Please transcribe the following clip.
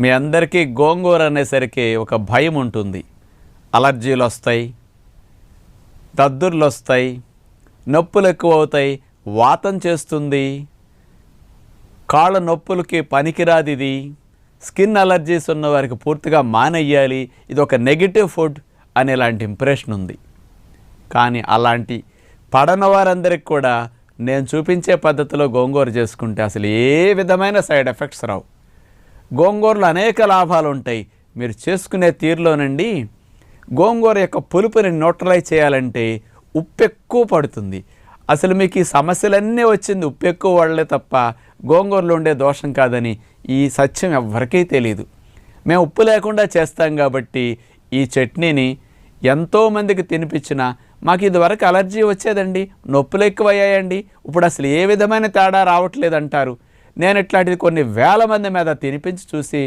మీ అందరికీ గోంగూర అనేసరికి ఒక భయం ఉంటుంది. అలర్జీలు వస్తాయి, దద్దుర్లు వస్తాయి, నొప్పులు ఎక్కువ అవుతాయి, వాతం చేస్తుంది, కాళ్ళ నొప్పులకి పనికిరాదు, ఇది స్కిన్ అలర్జీస్ ఉన్న వారికి పూర్తిగా మానేయాలి, ఇది ఒక నెగిటివ్ ఫుడ్ అనే ఇలాంటి ఇంప్రెషన్ ఉంది. కానీ అలాంటి పడని వారందరికీ కూడా నేను చూపించే పద్ధతిలో గోంగూర చేసుకుంటే అసలు ఏ విధమైన సైడ్ ఎఫెక్ట్స్ రావు. గోంగూరలో అనేక లాభాలు ఉంటాయి. మీరు చేసుకునే తీరులోనండి గోంగూర యొక్క పులుపుని న్యూట్రలైజ్ చేయాలంటే ఉప్పు ఎక్కువ పడుతుంది. అసలు మీకు ఈ సమస్యలన్నీ వచ్చింది ఉప్పు ఎక్కువ వాడలే తప్ప గోంగూరలో ఉండే దోషం కాదని ఈ సత్యం ఎవరికీ తెలియదు. మేము ఉప్పు లేకుండా చేస్తాం కాబట్టి ఈ చట్నీని ఎంతోమందికి తినిపించినా మాకు ఇదివరకు అలర్జీ వచ్చేదండి, నొప్పులు ఎక్కువ అయ్యాయండి, ఇప్పుడు అసలు ఏ విధమైన తేడా రావట్లేదు అంటారు. నేను ఇట్లాంటిది కొన్ని వేల మంది మీద తినిపించి చూసి